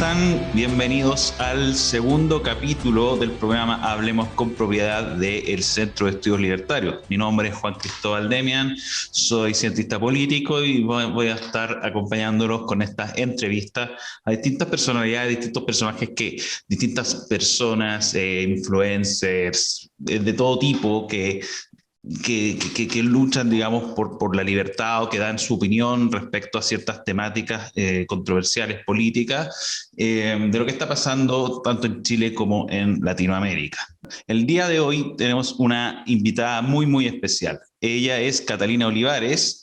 están? Bienvenidos al segundo capítulo del programa Hablemos con Propiedad del Centro de Estudios Libertarios. Mi nombre es Juan Cristóbal Demian, soy cientista político y voy a estar acompañándolos con estas entrevistas a distintas personalidades, distintos personajes distintas personas, influencers, de todo tipo que luchan, digamos, por la libertad o que dan su opinión respecto a ciertas temáticas controversiales, políticas, de lo que está pasando tanto en Chile como en Latinoamérica. El día de hoy tenemos una invitada muy, muy especial. Ella es Catalina Olivares,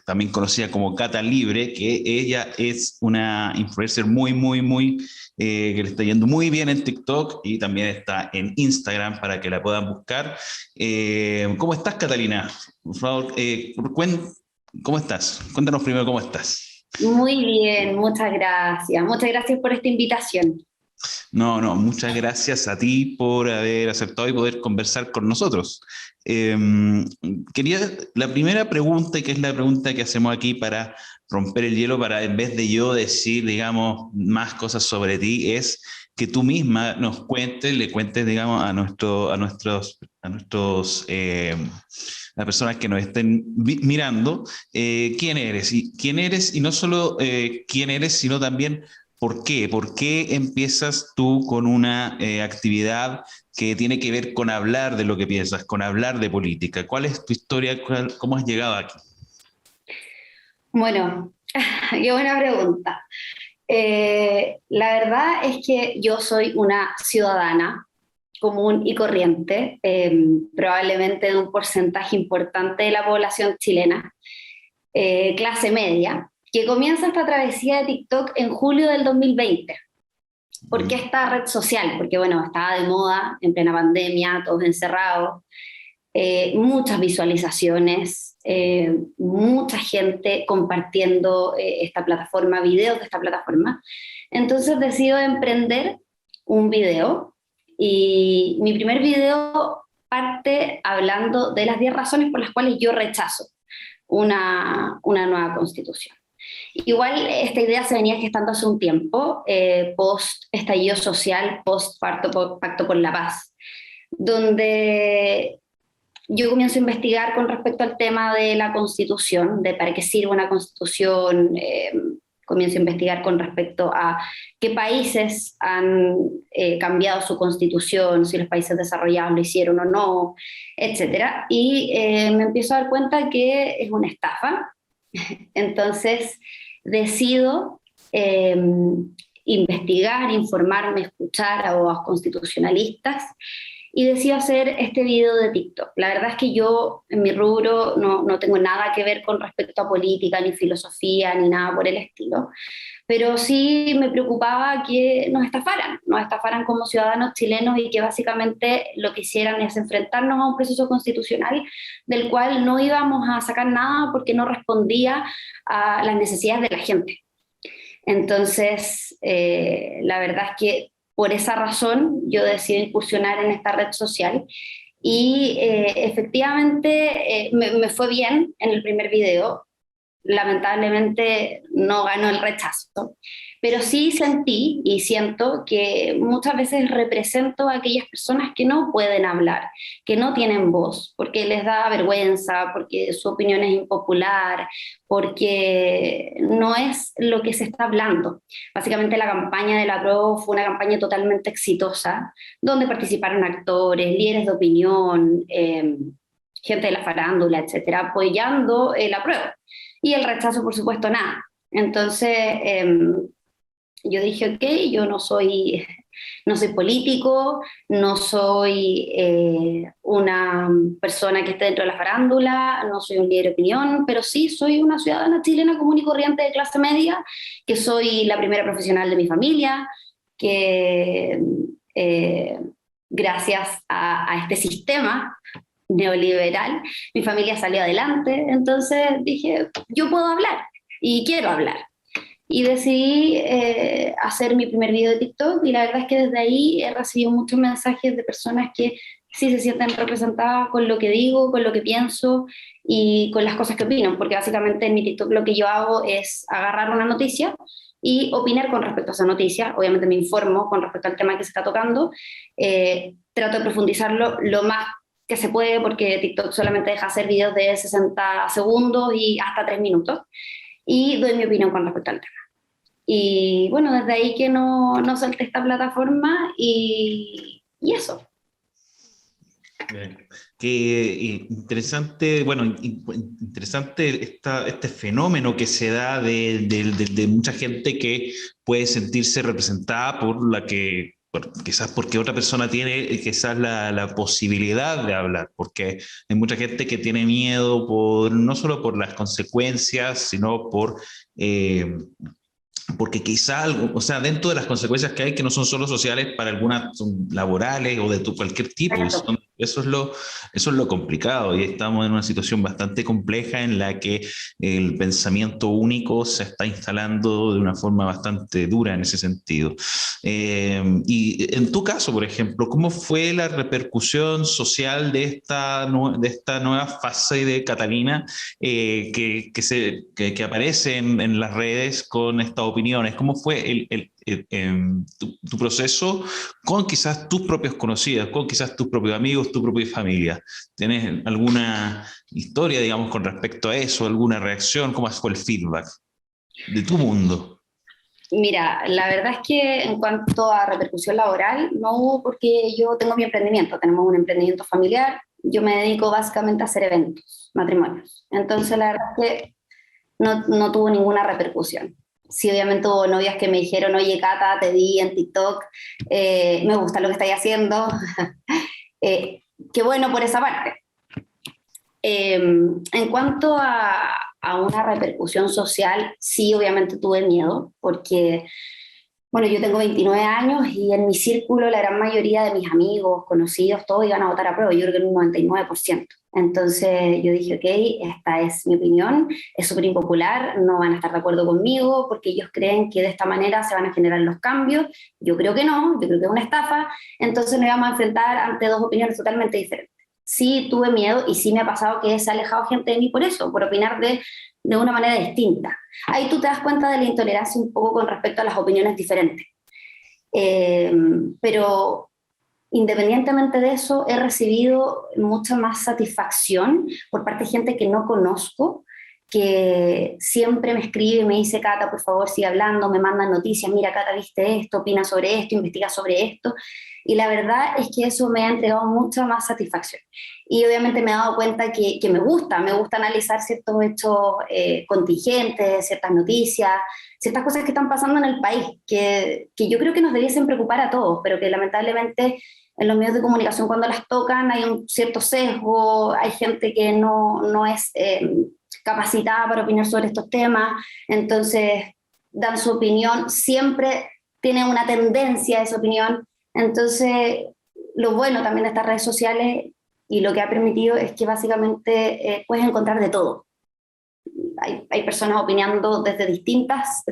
también conocida como Cata Libre, que ella es una influencer muy que le está yendo muy bien en TikTok y también está en Instagram para que la puedan buscar. ¿Cómo estás, Catalina? Por favor, ¿cómo estás? Cuéntanos primero cómo estás. Muy bien, muchas gracias. Muchas gracias por esta invitación. No, muchas gracias a ti por haber aceptado y poder conversar con nosotros. La primera pregunta, y que es la pregunta que hacemos aquí para romper el hielo, para en vez de yo decir, digamos, más cosas sobre ti, es que tú misma nos cuentes, le cuentes, digamos, a las personas que nos estén mirando, quién eres, y no solo quién eres, sino también ¿por qué? ¿Por qué empiezas tú con una actividad que tiene que ver con hablar de lo que piensas, con hablar de política? ¿Cuál es tu historia? ¿Cómo has llegado aquí? Bueno, qué buena pregunta. La verdad es que yo soy una ciudadana común y corriente, probablemente de un porcentaje importante de la población chilena, clase media, que comienza esta travesía de TikTok en julio del 2020. ¿Por qué esta red social? Porque, bueno, estaba de moda en plena pandemia, todos encerrados, muchas visualizaciones, mucha gente compartiendo esta plataforma, videos de esta plataforma. Entonces decido emprender un video y mi primer video parte hablando de las 10 razones por las cuales yo rechazo una nueva constitución. Igual esta idea se venía gestando hace un tiempo, post estallido social, post pacto por la paz, donde yo comienzo a investigar con respecto al tema de la constitución, de para qué sirve una constitución, comienzo a investigar con respecto a qué países han cambiado su constitución, si los países desarrollados lo hicieron o no, etcétera. Y me empiezo a dar cuenta que es una estafa. Entonces decido investigar, informarme, escuchar a abogados constitucionalistas y decido hacer este video de TikTok. La verdad es que yo en mi rubro no tengo nada que ver con respecto a política, ni filosofía, ni nada por el estilo, pero sí me preocupaba que nos estafaran como ciudadanos chilenos y que básicamente lo que hicieran es enfrentarnos a un proceso constitucional del cual no íbamos a sacar nada porque no respondía a las necesidades de la gente. Entonces, la verdad es que por esa razón yo decidí incursionar en esta red social y efectivamente me fue bien en el primer video. Lamentablemente no ganó el rechazo, pero sí sentí y siento que muchas veces represento a aquellas personas que no pueden hablar, que no tienen voz, porque les da vergüenza, porque su opinión es impopular, porque no es lo que se está hablando. Básicamente la campaña del apruebo fue una campaña totalmente exitosa, donde participaron actores, líderes de opinión, gente de la farándula, etcétera, apoyando el apruebo. Y el rechazo, por supuesto, nada. Entonces, yo dije, ok, yo no soy político, no soy una persona que esté dentro de la farándula, no soy un líder de opinión, pero sí soy una ciudadana chilena común y corriente de clase media, que soy la primera profesional de mi familia, que gracias a este sistema neoliberal, mi familia salió adelante, entonces dije, yo puedo hablar y quiero hablar. Y decidí hacer mi primer video de TikTok y la verdad es que desde ahí he recibido muchos mensajes de personas que sí se sienten representadas con lo que digo, con lo que pienso y con las cosas que opino, porque básicamente en mi TikTok lo que yo hago es agarrar una noticia y opinar con respecto a esa noticia. Obviamente me informo con respecto al tema que se está tocando, trato de profundizarlo lo más que se puede, porque TikTok solamente deja hacer videos de 60 segundos y hasta 3 minutos, y doy mi opinión con respecto al tema. Y bueno, desde ahí que no solté esta plataforma y eso. Bien. Qué interesante, bueno, interesante este fenómeno que se da de mucha gente que puede sentirse representada por la que, quizás porque otra persona tiene quizás la posibilidad de hablar, porque hay mucha gente que tiene miedo no solo por las consecuencias, sino porque quizá algo, o sea, dentro de las consecuencias que hay, que no son solo sociales, para algunas son laborales o de cualquier tipo, eso es lo complicado, y estamos en una situación bastante compleja en la que el pensamiento único se está instalando de una forma bastante dura en ese sentido. Y en tu caso, por ejemplo, ¿cómo fue la repercusión social de esta nueva fase de Catalina que aparece en las redes con estas opiniones? ¿Cómo fue tu proceso con quizás tus propios conocidos, con quizás tus propios amigos, tu propia familia? ¿Tienes alguna historia, digamos, con respecto a eso? ¿Alguna reacción? ¿Cómo fue el feedback de tu mundo? Mira, la verdad es que en cuanto a repercusión laboral, no hubo, porque yo tengo mi emprendimiento, tenemos un emprendimiento familiar, yo me dedico básicamente a hacer eventos, matrimonios. Entonces, la verdad es que no tuvo ninguna repercusión. Sí, obviamente hubo novias que me dijeron, oye, Cata, te vi en TikTok, me gusta lo que estáis haciendo. eh, Qué bueno por esa parte. En cuanto a una repercusión social, sí, obviamente tuve miedo, porque, bueno, yo tengo 29 años y en mi círculo la gran mayoría de mis amigos, conocidos, todos iban a votar a prueba, yo creo que un 99%. Entonces yo dije, ok, esta es mi opinión, es súper impopular, no van a estar de acuerdo conmigo porque ellos creen que de esta manera se van a generar los cambios. Yo creo que no, yo creo que es una estafa, entonces nos íbamos a enfrentar ante dos opiniones totalmente diferentes. Sí tuve miedo y sí me ha pasado que se ha alejado gente de mí por eso, por opinar de una manera distinta. Ahí tú te das cuenta de la intolerancia un poco con respecto a las opiniones diferentes. Eh, pero independientemente de eso, he recibido mucha más satisfacción por parte de gente que no conozco, que siempre me escribe, me dice, Cata, por favor, sigue hablando, me mandan noticias, mira, Cata, viste esto, opina sobre esto, investiga sobre esto. Y la verdad es que eso me ha entregado mucha más satisfacción. Y obviamente me he dado cuenta que me gusta analizar ciertos hechos contingentes, ciertas noticias, ciertas cosas que están pasando en el país, que yo creo que nos debiesen preocupar a todos, pero que lamentablemente en los medios de comunicación cuando las tocan hay un cierto sesgo, hay gente que no es capacitada para opinar sobre estos temas, entonces dan su opinión, siempre tienen una tendencia a esa opinión, entonces lo bueno también de estas redes sociales y lo que ha permitido es que básicamente puedes encontrar de todo. Hay personas opinando desde distintas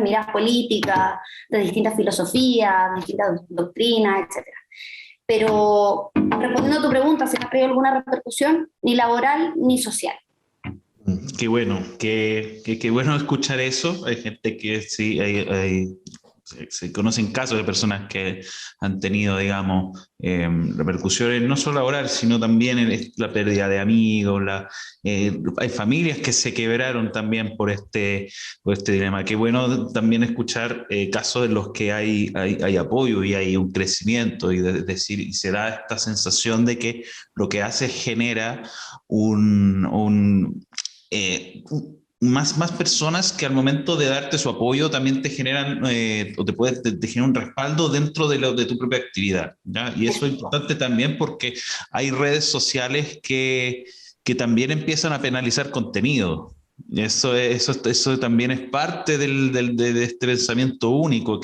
miradas políticas, de distintas filosofías, distintas doctrinas, etcétera. Pero respondiendo a tu pregunta, ¿se me ha traído alguna repercusión? Ni laboral ni social. Qué bueno, qué bueno escuchar eso. Hay gente que sí, se conocen casos de personas que han tenido, digamos, repercusiones no solo laborales, sino también en la pérdida de amigos. Hay familias que se quebraron también por este dilema. Qué bueno también escuchar casos en los que hay apoyo y hay un crecimiento, y decir, y se da esta sensación de que lo que hace genera un más personas que al momento de darte su apoyo también te generan o te generan un respaldo dentro de tu propia actividad, ¿ya? Y eso es importante también porque hay redes sociales que también empiezan a penalizar contenido. Y eso también es parte de este pensamiento único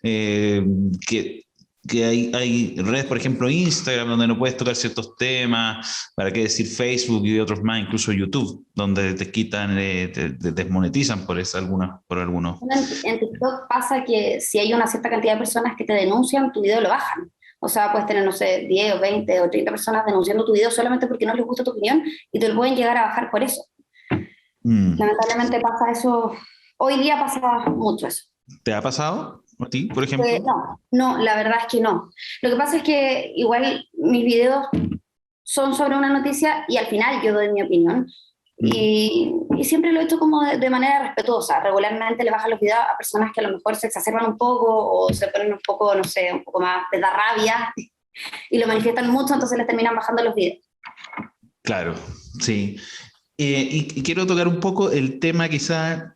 eh, que que hay redes, por ejemplo, Instagram, donde no puedes tocar ciertos temas, para qué decir Facebook y otros más, incluso YouTube, donde te quitan, te desmonetizan por algunos. En TikTok pasa que si hay una cierta cantidad de personas que te denuncian, tu video lo bajan. O sea, puedes tener, no sé, 10 o 20 o 30 personas denunciando tu video solamente porque no les gusta tu opinión y te lo pueden llegar a bajar por eso. Mm. Lamentablemente pasa eso, hoy día pasa mucho eso. ¿Te ha pasado a ti, por ejemplo? No, la verdad es que no. Lo que pasa es que igual mis videos son sobre una noticia y al final yo doy mi opinión. Mm. Y siempre lo he hecho como de manera respetuosa. Regularmente le bajan los videos a personas que a lo mejor se exacerban un poco o se ponen un poco, no sé, un poco más, les da rabia y lo manifiestan mucho, entonces les terminan bajando los videos. Claro, sí. Y quiero tocar un poco el tema quizás,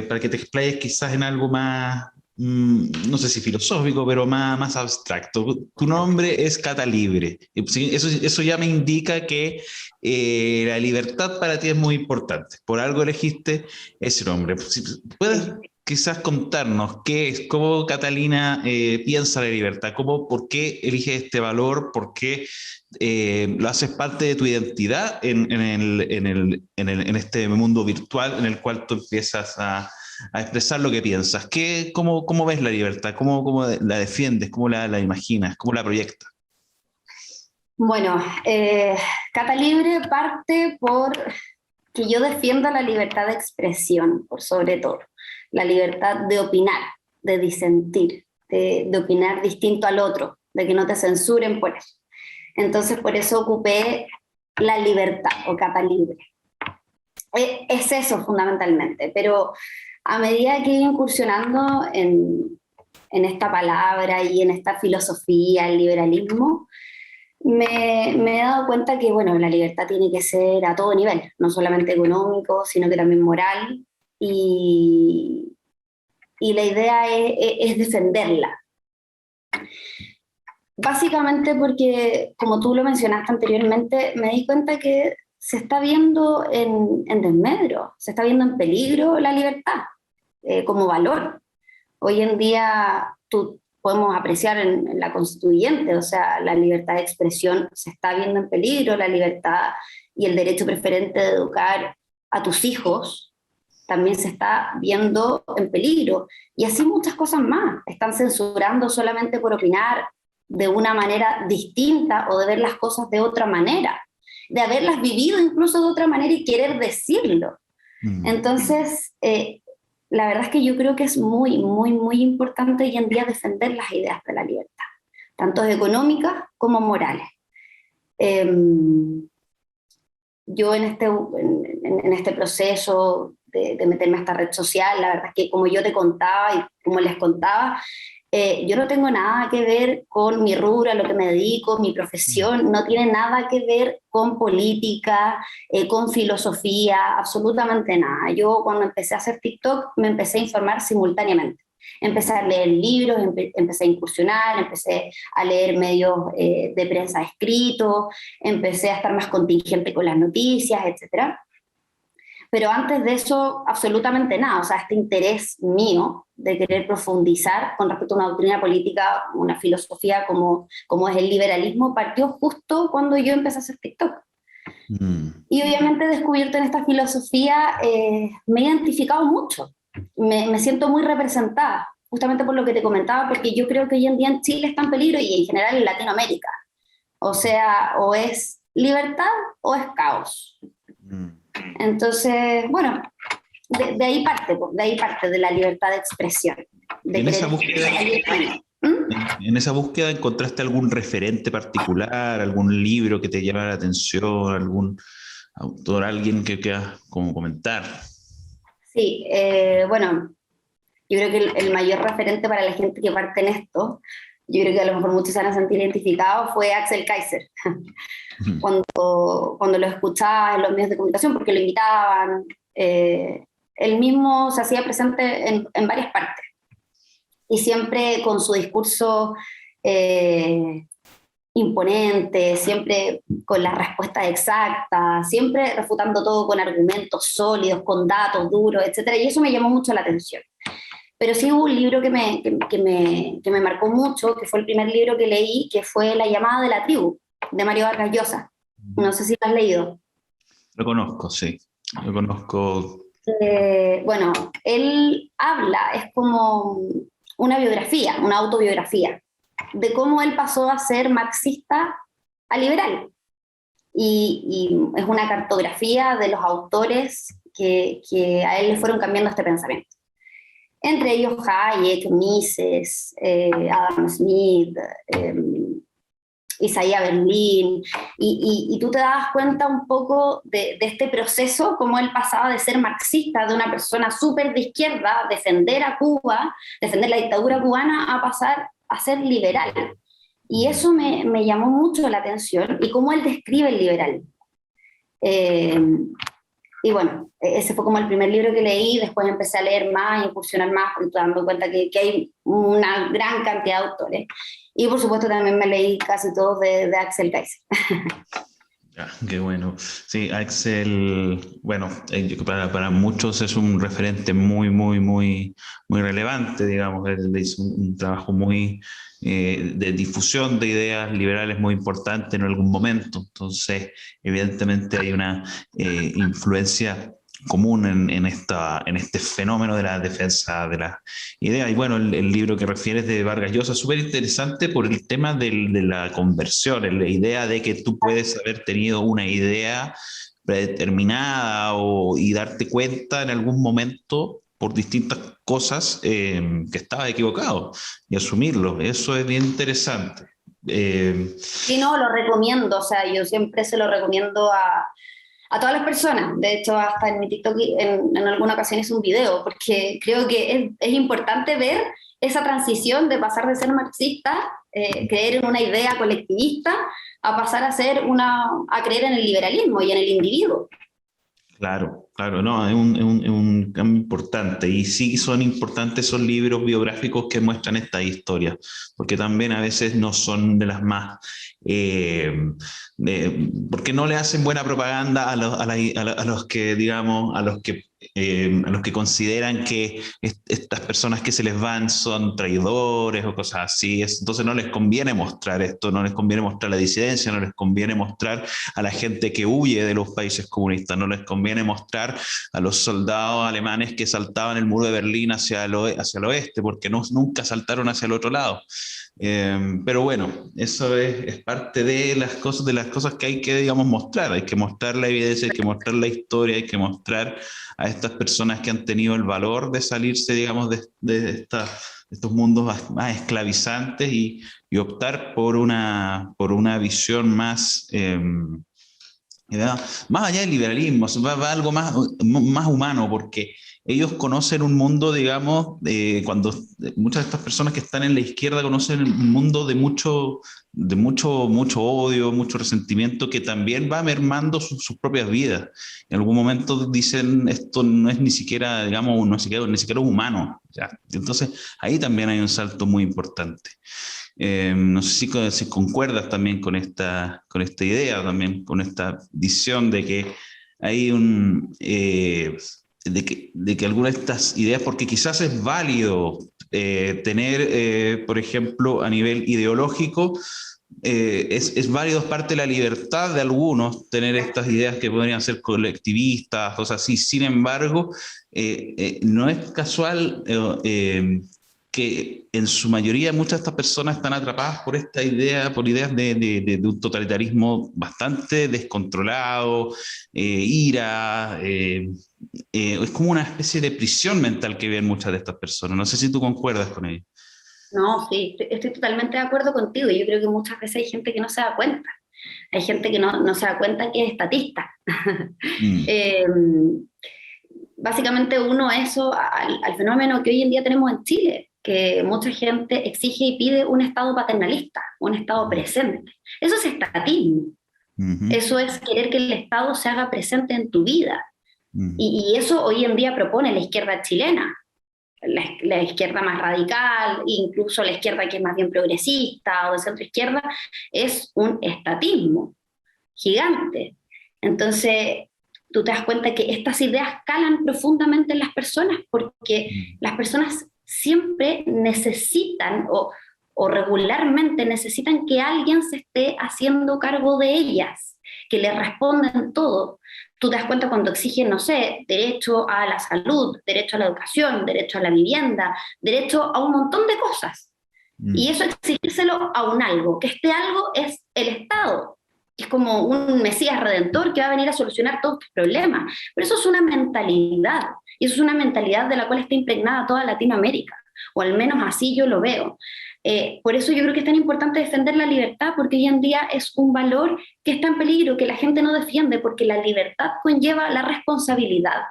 para que te explayes quizás en algo más, no sé si filosófico, pero más abstracto. Tu nombre es Cata Libre. Sí, eso ya me indica que la libertad para ti es muy importante. Por algo elegiste ese nombre. Si puedes quizás contarnos qué es, cómo Catalina piensa la libertad, por qué eliges este valor, por qué lo haces parte de tu identidad en este mundo virtual en el cual tú empiezas a expresar lo que piensas. ¿Cómo ves la libertad? ¿Cómo la defiendes? ¿Cómo la imaginas? ¿Cómo la proyectas? Bueno, Cata Libre parte por que yo defiendo la libertad de expresión, por sobre todo, la libertad de opinar, de disentir, de opinar distinto al otro, de que no te censuren por eso. Entonces, por eso ocupé la libertad o Cata Libre. Es eso fundamentalmente, pero a medida que he ido incursionando en esta palabra y en esta filosofía, el liberalismo, me he dado cuenta que, bueno, la libertad tiene que ser a todo nivel, no solamente económico, sino que también moral, y la idea es defenderla. Básicamente porque, como tú lo mencionaste anteriormente, me di cuenta que se está viendo en desmedro, se está viendo en peligro la libertad como valor. Hoy en día podemos apreciar en la constituyente, o sea, la libertad de expresión se está viendo en peligro, la libertad y el derecho preferente de educar a tus hijos también se está viendo en peligro. Y así muchas cosas más. Están censurando solamente por opinar de una manera distinta o de ver las cosas de otra manera, de haberlas vivido incluso de otra manera y querer decirlo. Entonces, la verdad es que yo creo que es muy, muy, muy importante hoy en día defender las ideas de la libertad, tanto económicas como morales. Yo en este proceso de meterme a esta red social, la verdad es que como yo te contaba y como les contaba, yo no tengo nada que ver con mi rubro, a lo que me dedico, mi profesión, no tiene nada que ver con política, con filosofía, absolutamente nada. Yo cuando empecé a hacer TikTok me empecé a informar simultáneamente. Empecé a leer libros, empecé a incursionar, empecé a leer medios de prensa escritos, empecé a estar más contingente con las noticias, etcétera. Pero antes de eso, absolutamente nada. O sea, este interés mío de querer profundizar con respecto a una doctrina política, una filosofía como es el liberalismo, partió justo cuando yo empecé a hacer TikTok. Y obviamente descubierto en esta filosofía, me he identificado mucho. Me siento muy representada, justamente por lo que te comentaba, porque yo creo que hoy en día en Chile está en peligro y en general en Latinoamérica. O sea, o es libertad o es caos. Entonces, bueno, de ahí parte de la libertad de expresión. En esa búsqueda, en esa búsqueda, ¿encontraste algún referente particular, algún libro que te llamara la atención, algún autor, alguien que quieras como comentar? Sí, bueno, yo creo que el mayor referente para la gente que parte en esto, yo creo que a lo mejor muchos se van a sentir identificados, fue Axel Kaiser. Cuando lo escuchaba en los medios de comunicación, porque lo invitaban, él mismo se hacía presente en varias partes. Y siempre con su discurso imponente, siempre con las respuestas exactas, siempre refutando todo con argumentos sólidos, con datos duros, etc. Y eso me llamó mucho la atención. Pero sí hubo un libro que me marcó mucho, que fue el primer libro que leí, que fue La llamada de la tribu, de Mario Vargas Llosa. No sé si lo has leído. Lo conozco, sí. Lo conozco. Bueno, él habla, es como una biografía, una autobiografía. de cómo él pasó a ser marxista a liberal. Y es una cartografía de los autores que a él le fueron cambiando este pensamiento. Entre ellos Hayek, Mises, Adam Smith, Isaiah Berlin, y tú te das cuenta un poco de este proceso, cómo él pasaba de ser marxista, de una persona súper de izquierda, defender a Cuba, defender la dictadura cubana, a pasar a ser liberal. Y eso me llamó mucho la atención, y cómo él describe el liberal. Y bueno, ese fue como el primer libro que leí, después empecé a leer más, incursionar más, porque dando cuenta que hay una gran cantidad de autores. Y por supuesto también me leí casi todos de Axel Kaiser. Ah, qué bueno. Sí, Axel, bueno, para muchos es un referente muy relevante, digamos. Él hizo un trabajo muy de difusión de ideas liberales muy importante en algún momento. Entonces, evidentemente hay una influencia común en este fenómeno de la defensa de las ideas. Y bueno, el libro que refieres de Vargas Llosa es súper interesante por el tema de la conversión, la idea de que tú puedes haber tenido una idea predeterminada y darte cuenta en algún momento por distintas cosas que estaba equivocado y asumirlo. Eso es bien interesante. Sí, no, lo recomiendo, o sea, yo siempre se lo recomiendo a todas las personas. De hecho, hasta en mi TikTok en alguna ocasión hice un video, porque creo que es importante ver esa transición de pasar de ser marxista, creer en una idea colectivista, a pasar a creer en el liberalismo y en el individuo. Claro, claro, no, es un cambio importante y sí son importantes esos libros biográficos que muestran esta historia, porque también a veces no son de las más, porque no le hacen buena propaganda a los que, digamos, a los que consideran que estas personas que se les van son traidores o cosas así. Entonces no les conviene mostrar esto, no les conviene mostrar la disidencia, no les conviene mostrar a la gente que huye de los países comunistas, no les conviene mostrar a los soldados alemanes que saltaban el muro de Berlín hacia el oeste, porque nunca saltaron hacia el otro lado. Pero bueno, eso es parte de las cosas que hay que, digamos, mostrar. Hay que mostrar la evidencia, hay que mostrar la historia, hay que mostrar a estas personas que han tenido el valor de salirse, digamos, de estos mundos más esclavizantes y optar por una visión más, más allá del liberalismo, va algo más humano, porque ellos conocen un mundo, digamos, cuando muchas de estas personas que están en la izquierda conocen un mundo de mucho odio, mucho resentimiento, que también va mermando sus propias vidas. En algún momento dicen, esto no es ni siquiera, digamos, ni siquiera humano. ¿Ya? Entonces, ahí también hay un salto muy importante. No sé si concuerdas también con esta idea, también con esta visión de que hay de que algunas de estas ideas, porque quizás es válido tener, por ejemplo, a nivel ideológico, es válido, es parte de la libertad de algunos tener estas ideas que podrían ser colectivistas, o sea, sí. Sin embargo, no es casual que en su mayoría muchas de estas personas están atrapadas por esta idea, por ideas de un totalitarismo bastante descontrolado, ira, es como una especie de prisión mental que viven muchas de estas personas. No sé si tú concuerdas con ello. No, sí, estoy totalmente de acuerdo contigo. Yo creo que muchas veces hay gente que no se da cuenta. Hay gente que no se da cuenta que es estatista. Mm, Eh, Básicamente uno eso al fenómeno que hoy en día tenemos en Chile, que mucha gente exige y pide un Estado paternalista, un Estado presente. Eso es estatismo. ujú, Eso es querer que el Estado se haga presente en tu vida. mm, Y eso hoy en día propone la izquierda chilena, la izquierda más radical, incluso la izquierda que es más bien progresista o de centro izquierda, es un estatismo gigante. Entonces, tú te das cuenta que estas ideas calan profundamente en las personas porque mm, las personas siempre necesitan o regularmente necesitan que alguien se esté haciendo cargo de ellas, que le respondan todo. Tú te das cuenta cuando exigen, no sé, derecho a la salud, derecho a la educación, derecho a la vivienda, derecho a un montón de cosas. Y eso exigírselo a un algo, que este algo es el Estado. Es como un Mesías redentor que va a venir a solucionar todos tus problemas. Pero eso es una mentalidad, y eso es una mentalidad de la cual está impregnada toda Latinoamérica, o al menos así yo lo veo. Por eso yo creo que es tan importante defender la libertad, porque hoy en día es un valor que está en peligro, que la gente no defiende, porque la libertad conlleva la responsabilidad.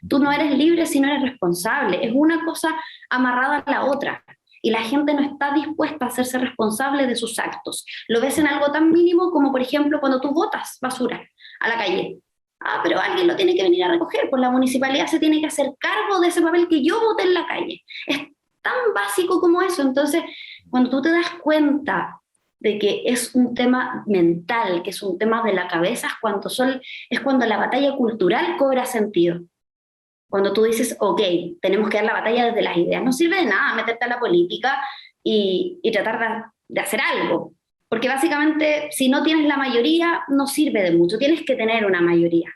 Tú no eres libre si no eres responsable. Es una cosa amarrada a la otra. Y la gente no está dispuesta a hacerse responsable de sus actos. Lo ves en algo tan mínimo como, por ejemplo, cuando tú botas basura a la calle. Ah, pero alguien lo tiene que venir a recoger, pues la municipalidad se tiene que hacer cargo de ese papel que yo boté en la calle. Es tan básico como eso. Entonces, cuando tú te das cuenta de que es un tema mental, que es un tema de la cabeza, es cuando la batalla cultural cobra sentido. Cuando tú dices, ok, tenemos que dar la batalla desde las ideas, no sirve de nada meterte a la política y tratar de hacer algo. Porque básicamente, si no tienes la mayoría, no sirve de mucho. Tienes que tener una mayoría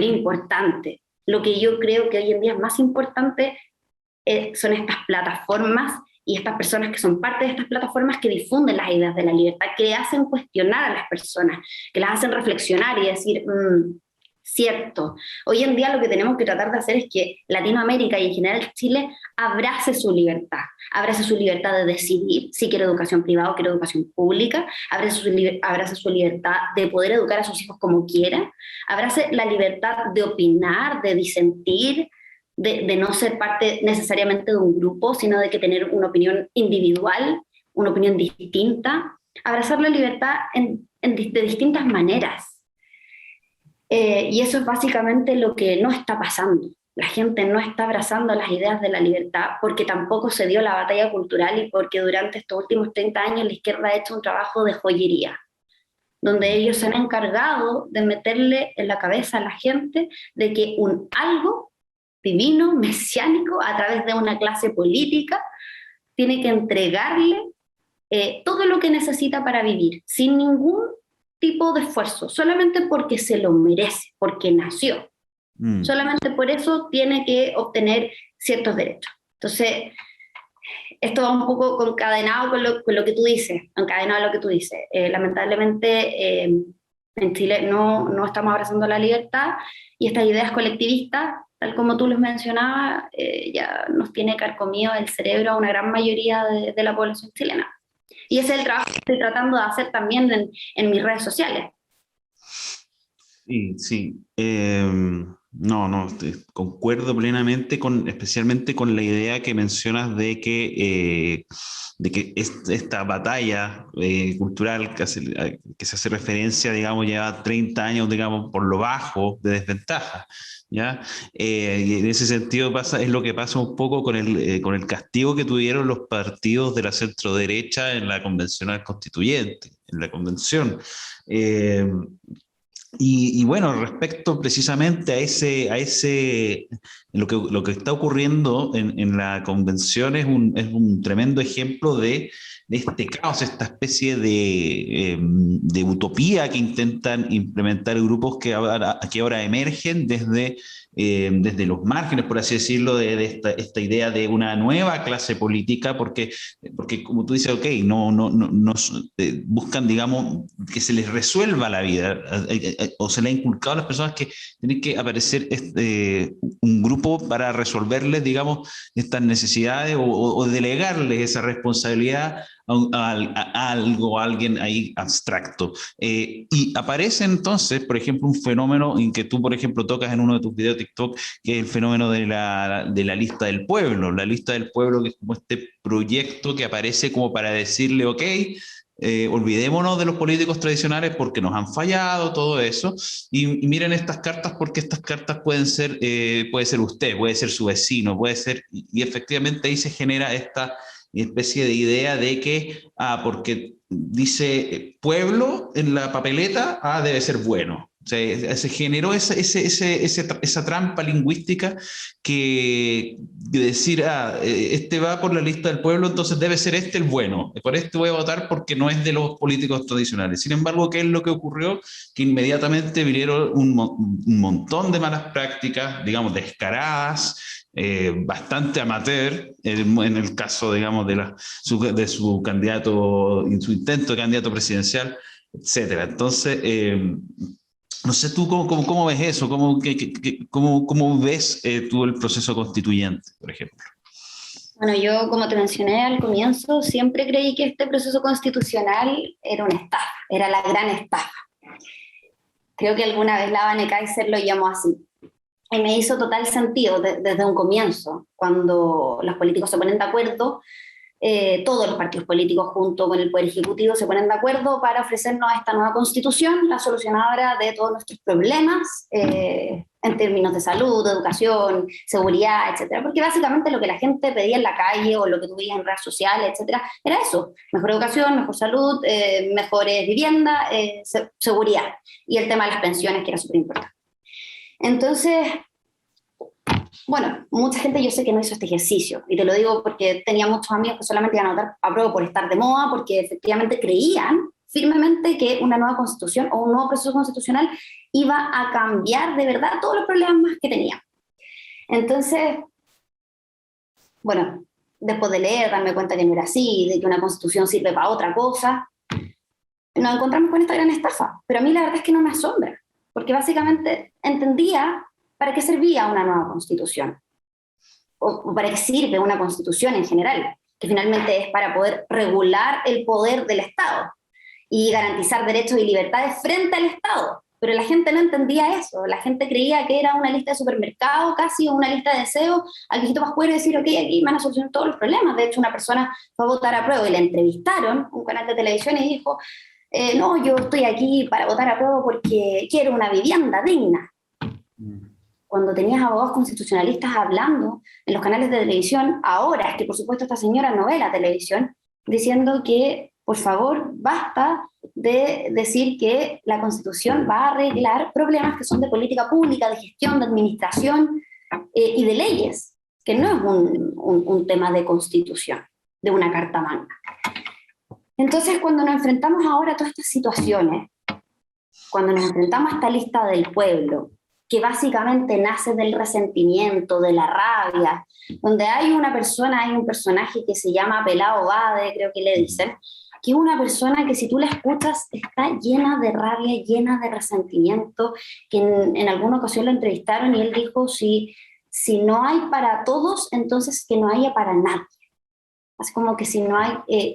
importante. Lo que yo creo que hoy en día es más importante son estas plataformas y estas personas que son parte de estas plataformas que difunden las ideas de la libertad, que hacen cuestionar a las personas, que las hacen reflexionar y decir, cierto. Hoy en día lo que tenemos que tratar de hacer es que Latinoamérica y en general Chile abrace su libertad de decidir si quiere educación privada o quiere educación pública, abrace su libertad de poder educar a sus hijos como quiera, abrace la libertad de opinar, de disentir, de no ser parte necesariamente de un grupo, sino de que tener una opinión individual, una opinión distinta, abrazar la libertad de distintas maneras. Y eso es básicamente lo que no está pasando. La gente no está abrazando las ideas de la libertad porque tampoco se dio la batalla cultural y porque durante estos últimos 30 años la izquierda ha hecho un trabajo de joyería, donde ellos se han encargado de meterle en la cabeza a la gente de que un algo divino, mesiánico, a través de una clase política, tiene que entregarle todo lo que necesita para vivir, sin ningún tipo de esfuerzo, solamente porque se lo merece, porque nació. Solamente por eso tiene que obtener ciertos derechos. Entonces, esto va un poco concadenado con lo que tú dices, encadenado a lo que tú dices. Lamentablemente, en Chile no estamos abrazando la libertad y estas ideas colectivistas, tal como tú los mencionabas, ya nos tiene carcomido el cerebro a una gran mayoría de la población chilena. Y ese es el trabajo que estoy tratando de hacer también en mis redes sociales. Sí, sí. No, concuerdo plenamente especialmente con la idea que mencionas de que esta batalla cultural que se hace referencia, digamos, lleva 30 años, digamos, por lo bajo de desventaja. ¿Ya? Y en ese sentido es lo que pasa un poco con el castigo que tuvieron los partidos de la centroderecha en la convencional constituyente, en la convención. Y bueno, respecto precisamente a lo que está ocurriendo en la convención es un tremendo ejemplo de este caos, esta especie de utopía que intentan implementar grupos que ahora emergen desde los márgenes, por así decirlo, de esta idea de una nueva clase política, porque como tú dices, ok, no buscan, digamos, que se les resuelva la vida, o se le ha inculcado a las personas que tienen que aparecer un grupo para resolverles, digamos, estas necesidades o delegarles esa responsabilidad a algo, a alguien ahí abstracto. Y aparece entonces, por ejemplo, un fenómeno en que tú, por ejemplo, tocas en uno de tus videos de TikTok, que es el fenómeno de la lista del pueblo. La lista del pueblo, que es como este proyecto que aparece como para decirle, ok, olvidémonos de los políticos tradicionales porque nos han fallado, todo eso, y miren estas cartas porque estas cartas puede ser usted, puede ser su vecino, puede ser, y efectivamente ahí se genera esta especie de idea de que, porque dice pueblo en la papeleta, debe ser bueno. O sea, se generó esa trampa lingüística de decir, este va por la lista del pueblo, entonces debe ser este el bueno. Por este voy a votar porque no es de los políticos tradicionales. Sin embargo, ¿qué es lo que ocurrió? Que inmediatamente vinieron un montón de malas prácticas, digamos, descaradas, bastante amateur en el caso, digamos, de su candidato, su intento de candidato presidencial, etcétera. Entonces, no sé tú cómo ves eso, cómo ves tú el proceso constituyente, por ejemplo. Bueno, yo, como te mencioné al comienzo, siempre creí que este proceso constitucional era una estafa, era la gran estafa. Creo que alguna vez la Vane Kaiser lo llamó así. Y me hizo total sentido desde un comienzo, cuando los políticos se ponen de acuerdo, todos los partidos políticos junto con el Poder Ejecutivo se ponen de acuerdo para ofrecernos esta nueva constitución, la solucionadora de todos nuestros problemas en términos de salud, educación, seguridad, etcétera. Porque básicamente lo que la gente pedía en la calle o lo que tú veías en redes sociales, etcétera, era eso: mejor educación, mejor salud, mejores viviendas, seguridad, y el tema de las pensiones, que era súper importante. Entonces, bueno, mucha gente yo sé que no hizo este ejercicio, y te lo digo porque tenía muchos amigos que solamente iban a votar a prueba por estar de moda, porque efectivamente creían firmemente que una nueva constitución o un nuevo proceso constitucional iba a cambiar de verdad todos los problemas que tenían. Entonces, bueno, después de leer, darme cuenta que no era así, de que una constitución sirve para otra cosa, nos encontramos con esta gran estafa. Pero a mí la verdad es que no me asombra, porque básicamente entendía para qué servía una nueva constitución, o para qué sirve una constitución en general, que finalmente es para poder regular el poder del Estado y garantizar derechos y libertades frente al Estado. Pero la gente no entendía eso, la gente creía que era una lista de supermercado casi, o una lista de deseos al viejito pascuero y decir, ok, aquí van a solucionar todos los problemas. De hecho, una persona fue a votar a prueba y la entrevistaron, un canal de televisión, y dijo, no, yo estoy aquí para votar a prueba porque quiero una vivienda digna. Cuando tenías abogados constitucionalistas hablando en los canales de televisión, ahora es que por supuesto esta señora no ve la televisión, diciendo que por favor basta de decir que la Constitución va a arreglar problemas que son de política pública, de gestión, de administración y de leyes, que no es un tema de Constitución, de una carta magna. Entonces, cuando nos enfrentamos ahora a todas estas situaciones, cuando nos enfrentamos a esta lista del pueblo, que básicamente nace del resentimiento, de la rabia, donde hay una persona, hay un personaje que se llama Pelao Bade, creo que le dicen, que es una persona que si tú la escuchas está llena de rabia, llena de resentimiento, que en alguna ocasión lo entrevistaron y él dijo, si no hay para todos, entonces que no haya para nadie. Así como que si no hay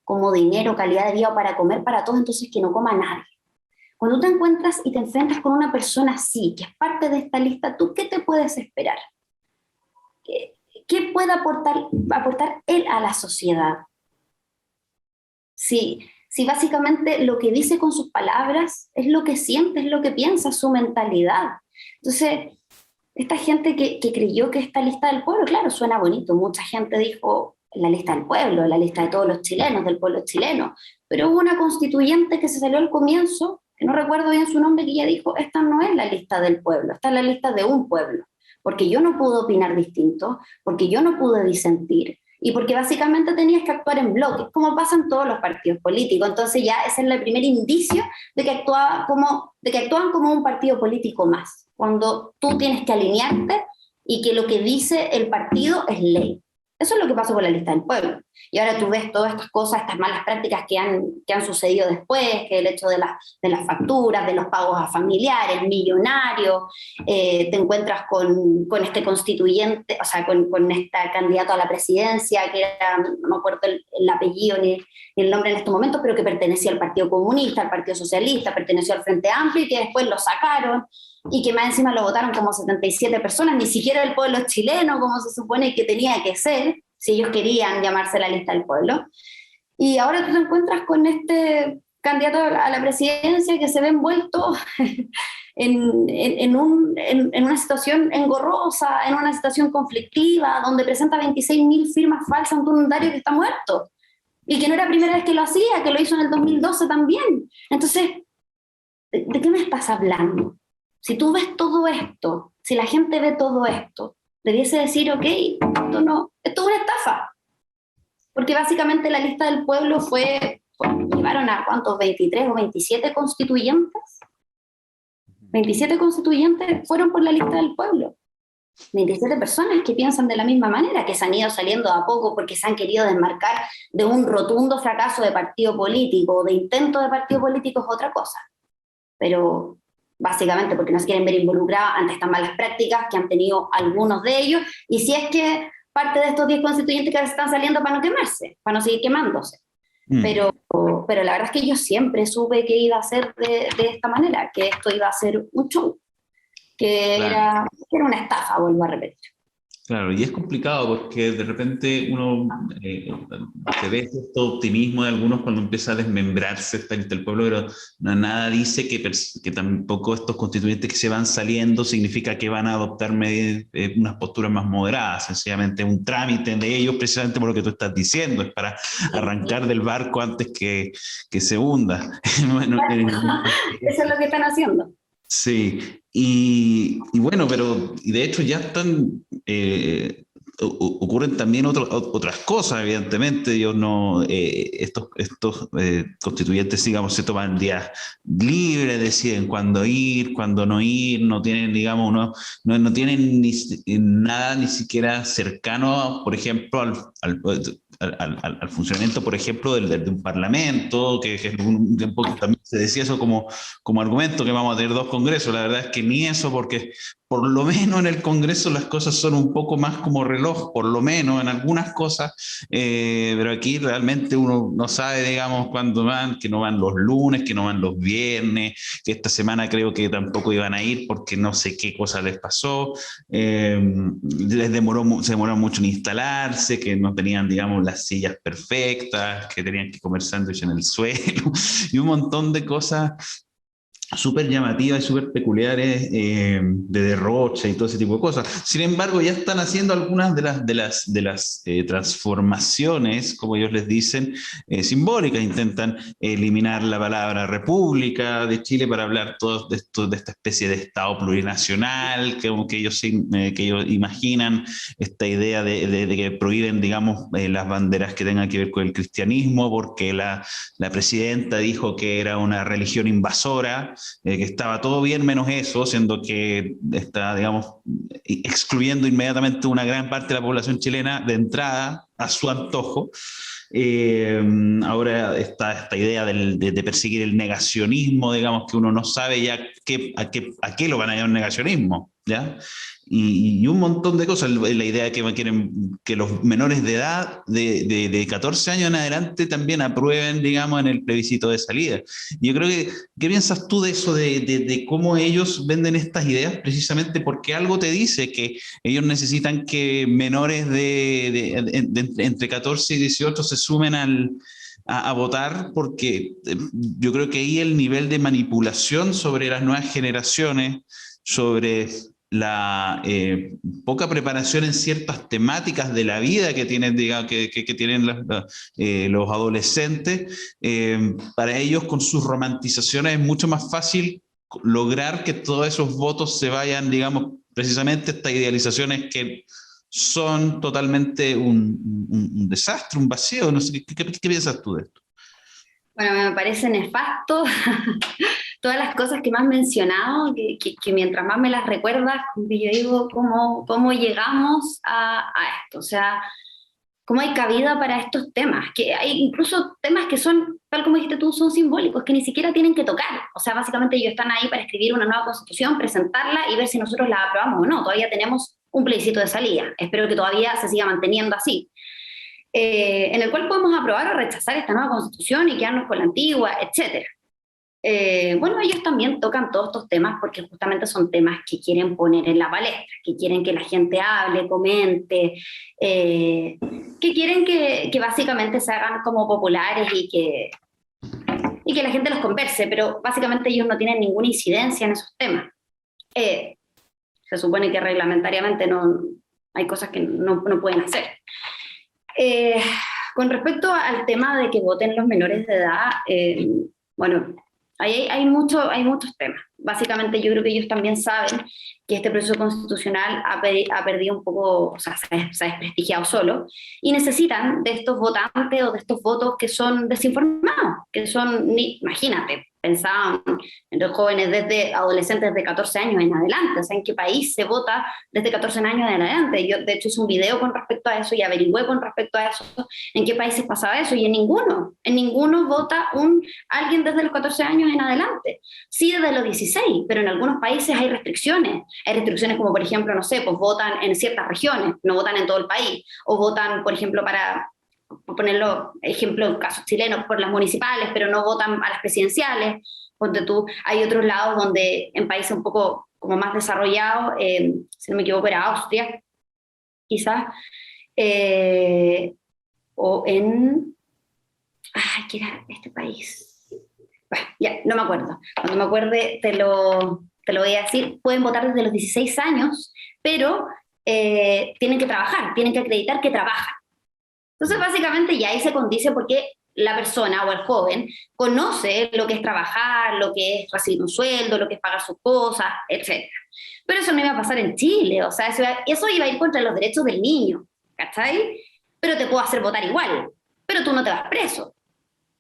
como dinero, calidad de vida para comer para todos, entonces que no coma nadie. Cuando te encuentras y te enfrentas con una persona así, que es parte de esta lista, ¿tú qué te puedes esperar? ¿Qué puede aportar él a la sociedad? Si básicamente lo que dice con sus palabras es lo que siente, es lo que piensa, su mentalidad. Entonces, esta gente que creyó que esta lista del pueblo, claro, suena bonito. Mucha gente dijo la lista del pueblo, la lista de todos los chilenos, del pueblo chileno. Pero hubo una constituyente que se salió al comienzo, que no recuerdo bien su nombre, que ella dijo, esta no es la lista del pueblo, esta es la lista de un pueblo. Porque yo no pude opinar distinto, porque yo no pude disentir, y porque básicamente tenías que actuar en bloques, como pasa en todos los partidos políticos. Entonces ya ese es el primer indicio de que actúan como un partido político más, cuando tú tienes que alinearte y que lo que dice el partido es ley. Eso es lo que pasó con la lista del pueblo. Y ahora tú ves todas estas cosas, estas malas prácticas que han sucedido después, que el hecho de las facturas, de los pagos a familiares, millonarios, te encuentras con este constituyente, o sea, con esta candidata a la presidencia, que era, no me acuerdo el apellido ni el nombre en estos momentos, pero que pertenecía al Partido Comunista, al Partido Socialista, perteneció al Frente Amplio, y que después lo sacaron, y que más encima lo votaron como 77 personas, ni siquiera el pueblo chileno, como se supone que tenía que ser, si ellos querían llamarse la lista del pueblo. Y ahora tú te encuentras con este candidato a la presidencia que se ve envuelto en una situación engorrosa, en una situación conflictiva, donde presenta 26.000 firmas falsas a un voluntario que está muerto, y que no era la primera vez que lo hacía, que lo hizo en el 2012 también. Entonces, ¿de qué me estás hablando? Si tú ves todo esto, si la gente ve todo esto, debiese decir, ok, esto es una estafa. Porque básicamente la lista del pueblo llevaron a ¿cuántos? 23 o 27 constituyentes. 27 constituyentes fueron por la lista del pueblo. 27 personas que piensan de la misma manera, que se han ido saliendo a poco porque se han querido desmarcar de un rotundo fracaso de partido político, de intento de partido político es otra cosa. Pero básicamente porque no se quieren ver involucrados ante estas malas prácticas que han tenido algunos de ellos, y si es que parte de estos 10 constituyentes que están saliendo para no quemarse, para no seguir quemándose. Pero, pero la verdad es que yo siempre supe que iba a ser de esta manera, que esto iba a ser un show, Claro. que era una estafa, vuelvo a repetir. Claro, y es complicado porque de repente uno se ve cierto optimismo de algunos cuando empieza a desmembrarse frente al pueblo, pero nada dice que tampoco estos constituyentes que se van saliendo significa que van a adoptar unas posturas más moderadas, sencillamente un trámite de ellos precisamente por lo que tú estás diciendo, es para arrancar del barco antes que se hunda. Bueno, Eso es lo que están haciendo. sí, y bueno, pero y de hecho ya están, ocurren también otras cosas, evidentemente. Ellos no, estos constituyentes, digamos, se toman días libres, deciden cuándo ir, cuándo no ir, no tienen, digamos, no tienen nada ni siquiera cercano, por ejemplo, al funcionamiento, por ejemplo, de un parlamento, que un tiempo que también se decía eso como argumento, que vamos a tener 2 congresos. La verdad es que ni eso, porque por lo menos en el Congreso las cosas son un poco más como reloj, por lo menos en algunas cosas, pero aquí realmente uno no sabe, digamos, cuándo van, que no van los lunes, que no van los viernes, que esta semana creo que tampoco iban a ir porque no sé qué cosa les pasó, se demoró mucho en instalarse, que no tenían, digamos, las sillas perfectas, que tenían que comer sándwich en el suelo, y un montón de cosas súper llamativas y súper peculiares, de derroche y todo ese tipo de cosas. Sin embargo, ya están haciendo algunas de las transformaciones, como ellos les dicen, simbólicas. Intentan eliminar la palabra República de Chile para hablar todos de esta especie de Estado plurinacional, que ellos imaginan, esta idea de que prohíben, digamos, las banderas que tengan que ver con el cristianismo, porque la presidenta dijo que era una religión invasora, que estaba todo bien menos eso, siendo que está, digamos, excluyendo inmediatamente una gran parte de la población chilena de entrada a su antojo. Eh, Ahora está esta idea de perseguir el negacionismo, digamos, que uno no sabe ya a qué lo van a llamar negacionismo, ¿ya? Y un montón de cosas. La idea de que quieren que los menores de edad, de 14 años en adelante, también aprueben, digamos, en el plebiscito de salida. Yo creo que, ¿qué piensas tú de eso, de cómo ellos venden estas ideas? Precisamente porque algo te dice que ellos necesitan que menores entre 14 y 18 se sumen a votar, porque yo creo que ahí el nivel de manipulación sobre las nuevas generaciones, sobre la poca preparación en ciertas temáticas de la vida que tienen, digamos, que tienen los adolescentes, para ellos con sus romantizaciones es mucho más fácil lograr que todos esos votos se vayan, digamos, precisamente estas idealizaciones que son totalmente un desastre, un vacío. No sé, ¿qué piensas tú de esto? Bueno, me parece nefasto todas las cosas que me has mencionado, que mientras más me las recuerdas, como que yo digo, ¿cómo llegamos a esto? O sea, ¿cómo hay cabida para estos temas? Que hay incluso temas que son, tal como dijiste tú, son simbólicos, que ni siquiera tienen que tocar. O sea, básicamente ellos están ahí para escribir una nueva constitución, presentarla y ver si nosotros la aprobamos o no. Todavía tenemos un plebiscito de salida. Espero que todavía se siga manteniendo así. En el cual podemos aprobar o rechazar esta nueva constitución y quedarnos con la antigua, etcétera. Bueno, ellos también tocan todos estos temas porque justamente son temas que quieren poner en la palestra, que quieren que la gente hable, comente, que quieren que básicamente se hagan como populares y que la gente los converse, pero básicamente ellos no tienen ninguna incidencia en esos temas. Se supone que reglamentariamente no, hay cosas que no pueden hacer. Con respecto al tema de que voten los menores de edad, bueno, hay muchos temas. Básicamente yo creo que ellos también saben que este proceso constitucional ha perdido un poco, o sea, se ha desprestigiado solo, y necesitan de estos votantes o de estos votos que son desinformados, que son, imagínate, pensaban en los jóvenes desde adolescentes de 14 años en adelante, o sea, en qué país se vota desde 14 años en adelante. Yo, de hecho, hice un video con respecto a eso y averigüé con respecto a eso, en qué países pasaba eso, y en ninguno vota alguien desde los 14 años en adelante. Sí, desde los 16, pero en algunos países hay restricciones como, por ejemplo, no sé, pues votan en ciertas regiones, no votan en todo el país, o votan, por ejemplo, por ponerlo ejemplo en casos chilenos, por las municipales, pero no votan a las presidenciales. Ponte tú, hay otros lados donde en países un poco como más desarrollados, si no me equivoco era Austria, quizás, o en, ¿qué era este país? Bueno, ya, no me acuerdo. Cuando me acuerde te lo voy a decir. Pueden votar desde los 16 años, pero tienen que trabajar, tienen que acreditar que trabajan. Entonces, básicamente, ya ahí se condice porque la persona o el joven conoce lo que es trabajar, lo que es recibir un sueldo, lo que es pagar sus cosas, etc. Pero eso no iba a pasar en Chile, o sea, eso iba a ir contra los derechos del niño, ¿cachai? Pero te puedo hacer votar igual, pero tú no te vas preso.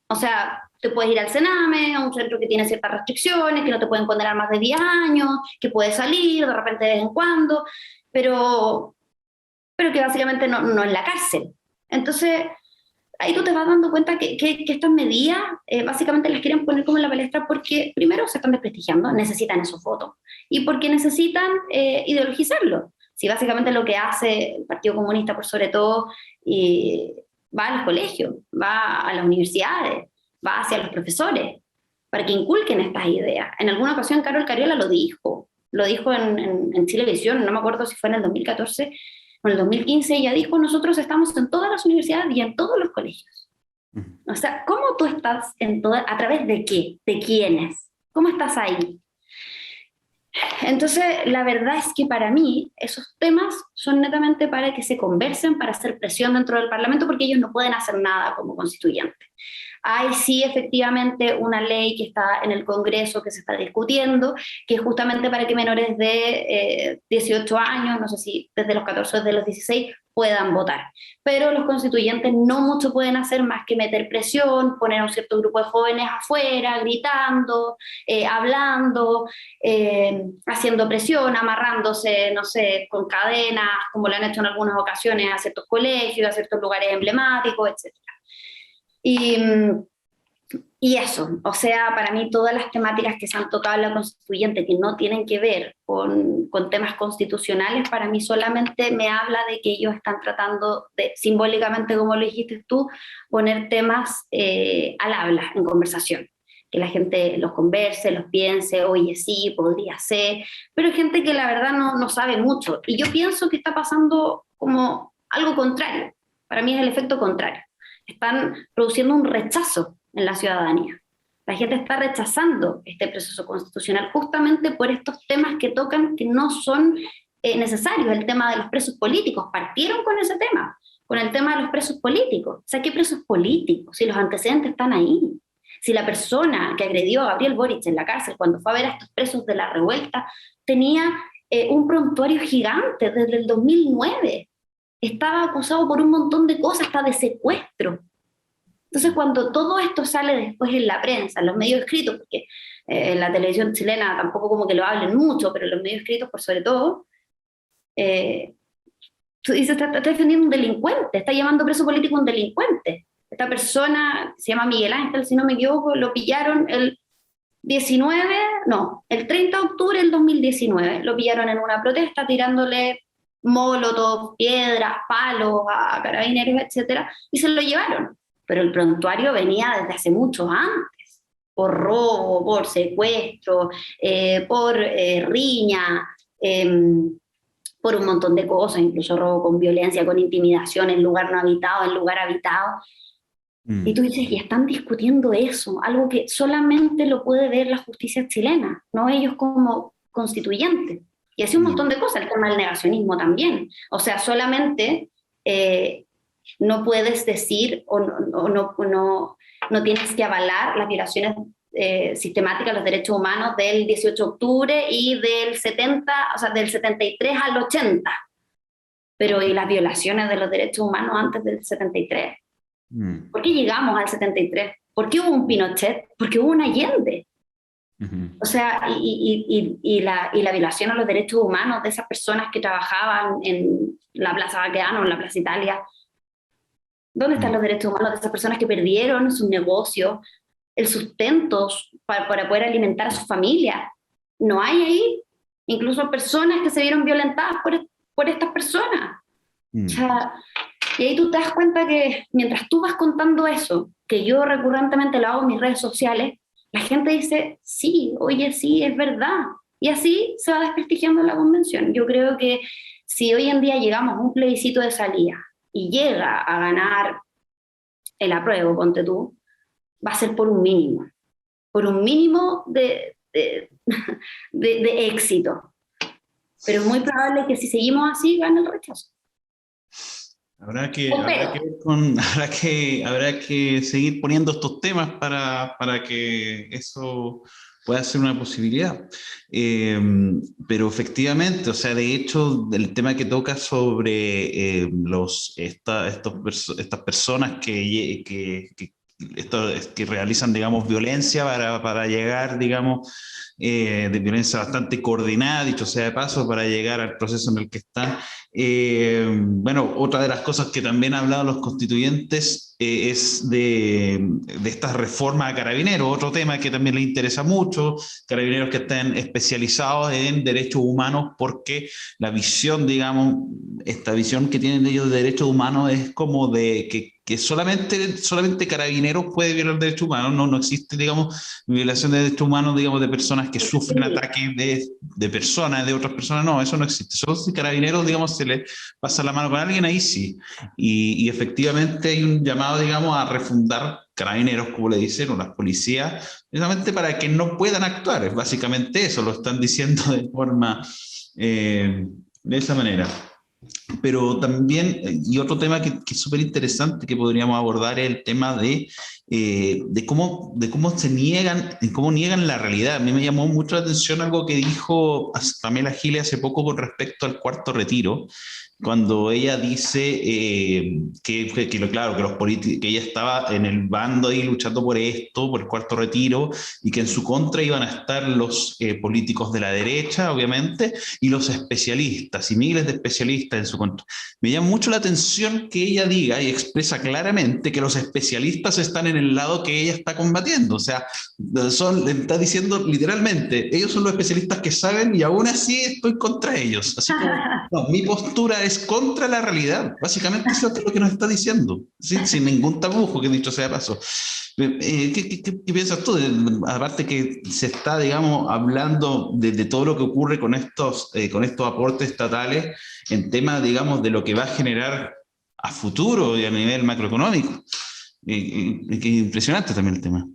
O sea, te puedes ir al Sename, a un centro que tiene ciertas restricciones, que no te pueden condenar más de 10 años, que puedes salir de repente de vez en cuando, pero que básicamente no es la cárcel. Entonces, ahí tú te vas dando cuenta que estas medidas básicamente las quieren poner como en la palestra porque primero se están desprestigiando, necesitan esos votos, y porque necesitan ideologizarlo. Si básicamente lo que hace el Partido Comunista, por sobre todo, va a los colegios, va a las universidades, va hacia los profesores, para que inculquen estas ideas. En alguna ocasión Carol Cariola lo dijo en Chilevisión, no me acuerdo si fue en el 2014, en el 2015 ella dijo, nosotros estamos en todas las universidades y en todos los colegios. O sea, ¿cómo tú estás a través de qué? ¿De quiénes? ¿Cómo estás ahí? Entonces, la verdad es que para mí esos temas son netamente para que se conversen, para hacer presión dentro del Parlamento, porque ellos no pueden hacer nada como constituyentes. Hay sí efectivamente una ley que está en el Congreso que se está discutiendo, que es justamente para que menores de 18 años, no sé si desde los 14 o desde los 16, puedan votar. Pero los constituyentes no mucho pueden hacer más que meter presión, poner a un cierto grupo de jóvenes afuera, gritando, hablando, haciendo presión, amarrándose, no sé, con cadenas, como lo han hecho en algunas ocasiones a ciertos colegios, a ciertos lugares emblemáticos, etc. Y eso, o sea, para mí todas las temáticas que se han tocado en la constituyente que no tienen que ver con temas constitucionales, para mí solamente me habla de que ellos están tratando de, simbólicamente, como lo dijiste tú, poner temas al habla, en conversación. Que la gente los converse, los piense, oye, sí, podría ser, pero hay gente que la verdad no sabe mucho. Y yo pienso que está pasando como algo contrario. Para mí es el efecto contrario. Están produciendo un rechazo en la ciudadanía. La gente está rechazando este proceso constitucional justamente por estos temas que tocan que no son necesarios. El tema de los presos políticos, partieron con ese tema, con el tema de los presos políticos. O sea, ¿qué presos políticos? Si los antecedentes están ahí. Si la persona que agredió a Gabriel Boric en la cárcel cuando fue a ver a estos presos de la revuelta tenía un prontuario gigante desde el 2009, estaba acusado por un montón de cosas, hasta de secuestro. Entonces, cuando todo esto sale después en la prensa, en los medios escritos, porque en la televisión chilena tampoco como que lo hablen mucho, pero en los medios escritos, por sobre todo, tú dices, está defendiendo un delincuente, está llamando preso político a un delincuente. Esta persona, se llama Miguel Ángel, si no me equivoco, lo pillaron el 30 de octubre del 2019, lo pillaron en una protesta tirándole molotov, piedras, palos a carabineros, etcétera, y se lo llevaron. Pero el prontuario venía desde hace mucho antes, por robo, por secuestro, por riña, por un montón de cosas, incluso robo con violencia, con intimidación en lugar no habitado, en lugar habitado. Y tú dices, y están discutiendo eso, algo que solamente lo puede ver la justicia chilena, no ellos como constituyentes. Y así un montón de cosas, el tema del negacionismo también. O sea, solamente no puedes decir o no tienes que avalar las violaciones sistemáticas a los derechos humanos del 18 de octubre y del 73 al 80. Pero ¿y las violaciones de los derechos humanos antes del 73? ¿Por qué llegamos al 73? ¿Por qué hubo un Pinochet? Porque hubo un Allende. Ujú. O sea, y la violación a los derechos humanos de esas personas que trabajaban en la Plaza Baquedano, en la Plaza Italia. ¿Dónde están los derechos humanos de esas personas que perdieron sus negocios, el sustento para poder alimentar a su familia? No hay ahí. Incluso personas que se vieron violentadas por estas personas. O Mm. sea, y ahí tú te das cuenta que mientras tú vas contando eso, que yo recurrentemente lo hago en mis redes sociales, la gente dice, sí, oye, sí, es verdad. Y así se va desprestigiando la convención. Yo creo que si hoy en día llegamos a un plebiscito de salida y llega a ganar el apruebo, ponte tú, va a ser por un mínimo de éxito. Pero es muy probable que si seguimos así, gane el rechazo. Habrá que ver habrá que seguir poniendo estos temas para que eso pueda ser una posibilidad. Eh, pero efectivamente, o sea, de hecho, el tema que toca sobre estas personas que realizan, digamos, violencia para llegar, digamos, de violencia bastante coordinada, dicho sea de paso, para llegar al proceso en el que están. Bueno, otra de las cosas que también han hablado los constituyentes es de esta reforma a Carabineros, otro tema que también les interesa mucho, Carabineros que están especializados en derechos humanos, porque la visión, digamos, esta visión que tienen ellos de derechos humanos es como de que solamente Carabineros puede violar derechos humanos, no existe, digamos, violación de derechos humanos, digamos, de personas que sufren Sí. ataques de personas, de otras personas, no, eso no existe. Solo si Carabineros, digamos, se le pasa la mano con alguien, ahí sí. Y efectivamente hay un llamado, digamos, a refundar Carabineros, como le dicen, o las policías, precisamente para que no puedan actuar. Es básicamente eso, lo están diciendo de forma, de esa manera. Pero también, y otro tema que es súper interesante que podríamos abordar es el tema de cómo se niegan, de cómo niegan la realidad. A mí me llamó mucho la atención algo que dijo Pamela Giles hace poco con respecto al cuarto retiro, cuando ella dice claro, que los políticos, que ella estaba en el bando ahí luchando por esto, por el cuarto retiro, y que en su contra iban a estar los políticos de la derecha, obviamente, y los especialistas, y miles de especialistas en su contra. Me llama mucho la atención que ella diga y expresa claramente que los especialistas están en el lado que ella está combatiendo. O sea, le está diciendo literalmente, ellos son los especialistas que saben y aún así estoy contra ellos. Así como, no, mi postura es contra la realidad. Básicamente eso es lo que nos está diciendo, sin ningún tabujo, que dicho sea de paso. ¿Qué piensas tú? Aparte que se está, digamos, hablando de todo lo que ocurre con estos aportes estatales en tema, digamos, de lo que va a generar a futuro y a nivel macroeconómico. Que impresionante también el tema.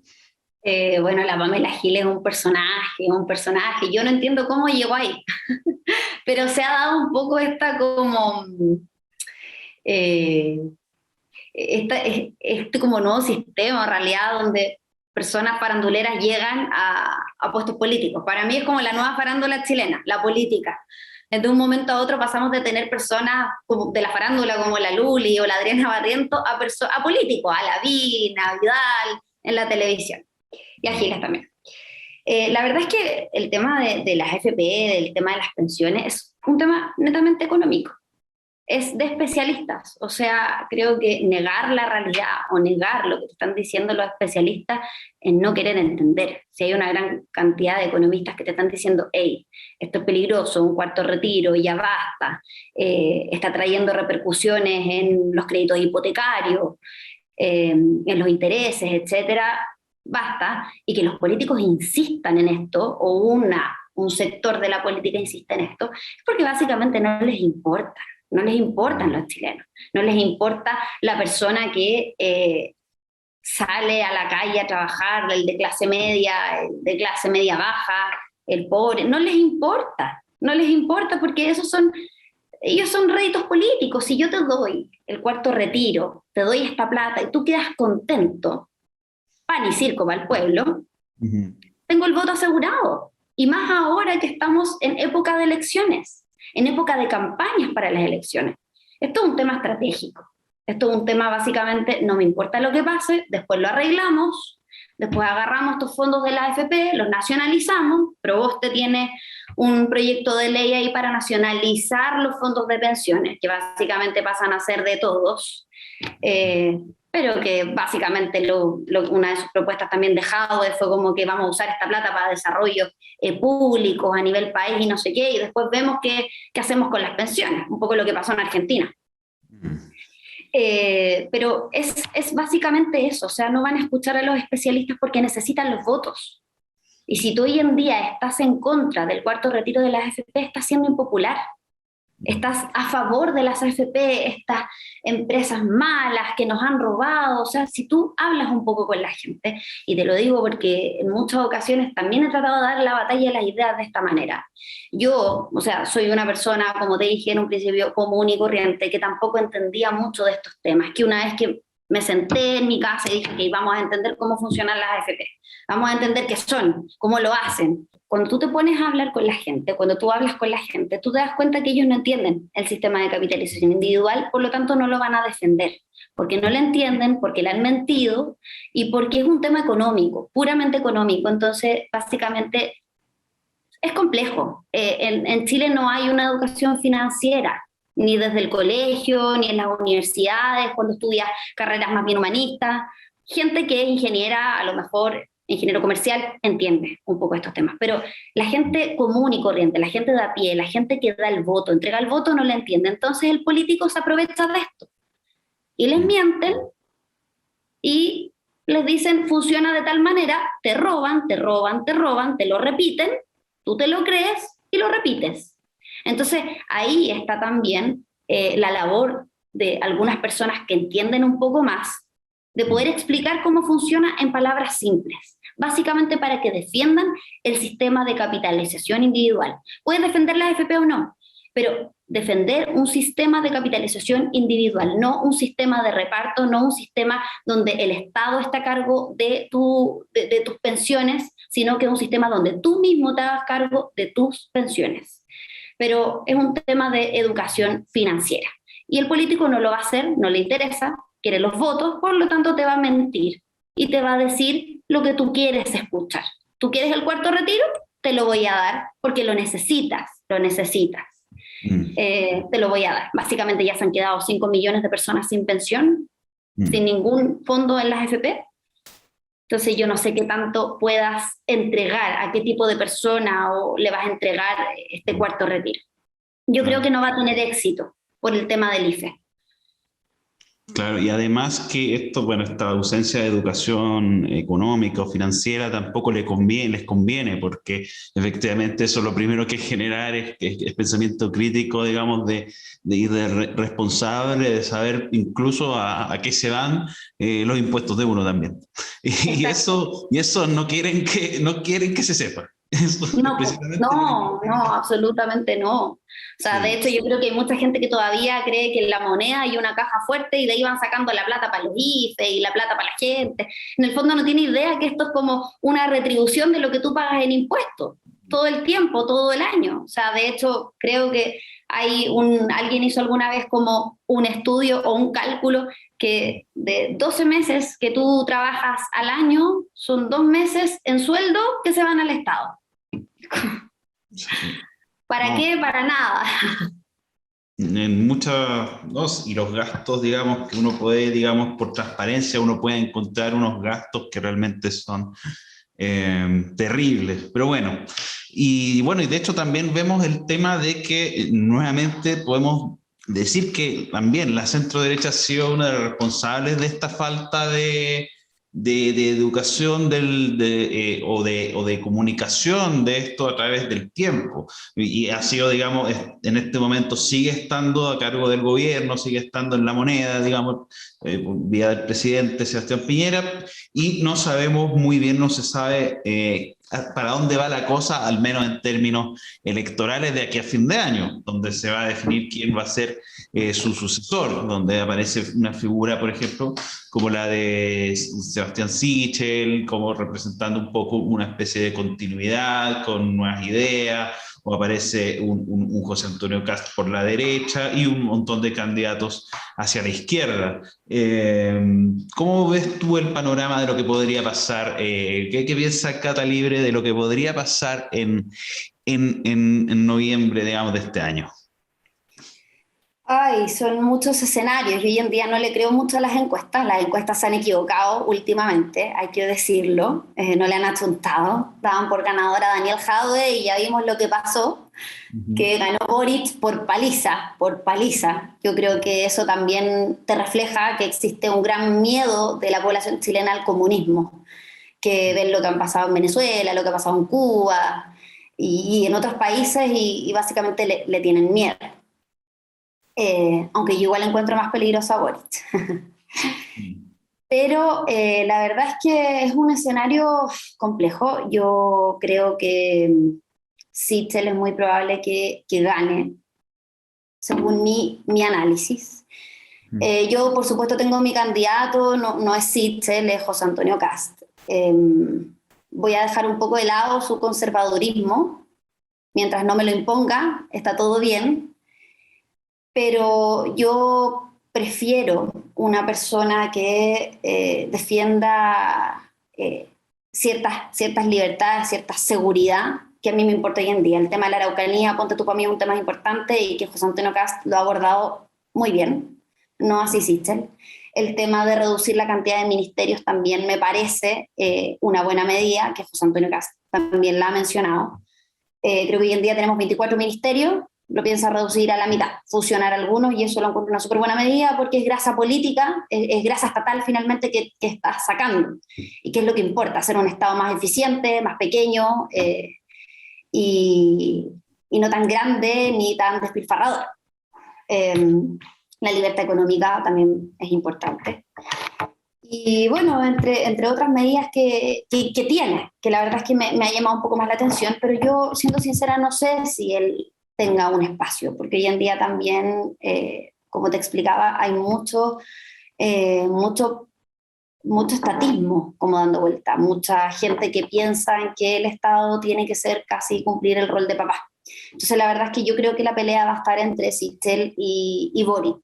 Bueno, la Pamela Giles es un personaje, un personaje. Yo no entiendo cómo llegó ahí, pero se ha dado un poco esta como eh, este como nuevo sistema en realidad donde personas faranduleras llegan a puestos políticos. Para mí es como la nueva farándula chilena, la política. De un momento a otro pasamos de tener personas como de la farándula como la Luli o la Adriana Barriento a políticos, a Lavín, a Vidal en la televisión y a Giles también. La verdad es que el tema de las FP, del tema de las pensiones, es un tema netamente económico, es de especialistas. O sea, creo que negar la realidad o negar lo que te están diciendo los especialistas es no querer entender. Si hay una gran cantidad de economistas que te están diciendo, hey, esto es peligroso, un cuarto retiro, ya basta, está trayendo repercusiones en los créditos hipotecarios, en los intereses, etcétera, basta, y que los políticos insistan en esto, o un sector de la política insista en esto, es porque básicamente no les importa. No les importan los chilenos, no les importa la persona que sale a la calle a trabajar, el de clase media baja, el pobre, no les importa porque ellos son réditos políticos. Si yo te doy el cuarto retiro, te doy esta plata y tú quedas contento, pan y circo para el pueblo, Uh -huh. tengo el voto asegurado. Y más ahora que estamos en época de elecciones, en época de campañas para las elecciones. Esto es un tema estratégico. Esto es un tema básicamente, no me importa lo que pase, después lo arreglamos, Después agarramos estos fondos de la AFP, los nacionalizamos, Proboste tiene un proyecto de ley ahí para nacionalizar los fondos de pensiones, que básicamente pasan a ser de todos, pero que básicamente una de sus propuestas también de Jadwe fue como que vamos a usar esta plata para desarrollos públicos a nivel país y no sé qué, y después vemos qué hacemos con las pensiones, un poco lo que pasó en Argentina. Pero es básicamente eso, o sea, no van a escuchar a los especialistas porque necesitan los votos. Y si tú hoy en día estás en contra del cuarto retiro de las AFP, estás siendo impopular. Estás a favor de las AFP, estas empresas malas que nos han robado. O sea, si tú hablas un poco con la gente, y te lo digo porque en muchas ocasiones también he tratado de dar la batalla a las ideas de esta manera. Yo, o sea, soy una persona, como te dije en un principio, común y corriente, que tampoco entendía mucho de estos temas, que una vez que me senté en mi casa y dije que vamos a entender cómo funcionan las AFP, vamos a entender qué son, cómo lo hacen. Cuando tú te pones a hablar con la gente, cuando tú hablas con la gente, tú te das cuenta que ellos no entienden el sistema de capitalización individual, por lo tanto no lo van a defender, porque no lo entienden, porque le han mentido y porque es un tema económico, puramente económico. Entonces, básicamente, es complejo. En Chile no hay una educación financiera, ni desde el colegio, ni en las universidades, cuando estudias carreras más bien humanistas. Gente que es ingeniera, a lo mejor ingeniero comercial, entiende un poco estos temas, pero la gente común y corriente, la gente de a pie, la gente que da el voto, entrega el voto, no lo entiende. Entonces el político se aprovecha de esto y les mienten y les dicen funciona de tal manera, te roban, te roban, te roban, te lo repiten, tú te lo crees y lo repites. Entonces ahí está también la labor de algunas personas que entienden un poco más, de poder explicar cómo funciona en palabras simples, básicamente para que defiendan el sistema de capitalización individual. Puedes defender la AFP o no, pero defender un sistema de capitalización individual, no un sistema de reparto, no un sistema donde el Estado está a cargo de tus pensiones, sino que es un sistema donde tú mismo te hagas cargo de tus pensiones. Pero es un tema de educación financiera. Y el político no lo va a hacer, no le interesa, quiere los votos, por lo tanto te va a mentir y te va a decir lo que tú quieres escuchar. ¿Tú quieres el cuarto retiro? Te lo voy a dar porque lo necesitas, lo necesitas. Te lo voy a dar. Básicamente ya se han quedado 5 millones de personas sin pensión, sin ningún fondo en las AFP. Entonces yo no sé qué tanto puedas entregar, a qué tipo de persona o le vas a entregar este cuarto retiro. Yo creo que no va a tener éxito por el tema del IFE. Claro, y además que esto, bueno, esta ausencia de educación económica o financiera tampoco les conviene, porque efectivamente eso lo primero que generar es pensamiento crítico, digamos, de responsable, de saber incluso a qué se van los impuestos de uno también. Y eso no quieren que se sepa. No, absolutamente no. O sea, sí. De hecho yo creo que hay mucha gente que todavía cree que en la moneda hay una caja fuerte y de ahí van sacando la plata para los IFE y la plata para la gente. En el fondo no tiene idea que esto es como una retribución de lo que tú pagas en impuestos todo el tiempo, todo el año. O sea, de hecho creo que alguien hizo alguna vez como un estudio o un cálculo que de 12 meses que tú trabajas al año son 2 meses en sueldo que se van al Estado. ¿Para qué? Para nada. En muchas, y los gastos, digamos, que uno puede, digamos, por transparencia, uno puede encontrar unos gastos que realmente son terribles, pero bueno, y de hecho también vemos el tema de que nuevamente podemos decir que también la centro-derecha ha sido una de las responsables de esta falta de educación o de comunicación de esto a través del tiempo, y ha sido, digamos, en este momento sigue estando a cargo del gobierno, sigue estando en la moneda, digamos, vía del presidente Sebastián Piñera, y no sabemos muy bien, no se sabe para dónde va la cosa, al menos en términos electorales de aquí a fin de año, donde se va a definir quién va a ser su sucesor, donde aparece una figura, por ejemplo, como la de Sebastián Sichel, como representando un poco una especie de continuidad, con nuevas ideas, o aparece un José Antonio Kast por la derecha y un montón de candidatos hacia la izquierda. ¿Cómo ves tú el panorama de lo que podría pasar? ¿Qué piensa Cata Libre de lo que podría pasar en noviembre, digamos, de este año? Ay, son muchos escenarios. Yo hoy en día no le creo mucho a las encuestas. Las encuestas se han equivocado últimamente, hay que decirlo. No le han achuntado. Daban por ganadora a Daniel Jadwe y ya vimos lo que pasó, que ganó Boric por paliza, por paliza. Yo creo que eso también te refleja que existe un gran miedo de la población chilena al comunismo, que ven lo que han pasado en Venezuela, lo que ha pasado en Cuba y en otros países y básicamente le tienen miedo. Aunque yo igual encuentro más peligroso a Boric. Pero la verdad es que es un escenario complejo. Yo creo que Sichel es muy probable que gane, según mi análisis. Yo, por supuesto, tengo mi candidato, no es Sichel, es José Antonio Kast. Voy a dejar un poco de lado su conservadurismo. Mientras no me lo imponga, está todo bien. Pero yo prefiero una persona que defienda ciertas libertades, cierta seguridad, que a mí me importa hoy en día. El tema de la Araucanía, ponte tú, para mí es un tema importante y que José Antonio Kast lo ha abordado muy bien, no así Sichel. El tema de reducir la cantidad de ministerios también me parece una buena medida, que José Antonio Kast también la ha mencionado. Creo que hoy en día tenemos 24 ministerios, lo piensa reducir a la mitad, fusionar algunos, y eso lo encuentro una súper buena medida porque es grasa política, es grasa estatal finalmente que está sacando. Y qué es lo que importa, hacer un Estado más eficiente, más pequeño y no tan grande ni tan despilfarrador. La libertad económica también es importante. Y bueno, entre otras medidas que tiene, que la verdad es que me ha llamado un poco más la atención, pero yo, siendo sincera, no sé si él tenga un espacio, porque hoy en día también, como te explicaba, hay mucho estatismo como dando vuelta, mucha gente que piensa en que el Estado tiene que ser casi cumplir el rol de papá. Entonces la verdad es que yo creo que la pelea va a estar entre Sichel y Boric.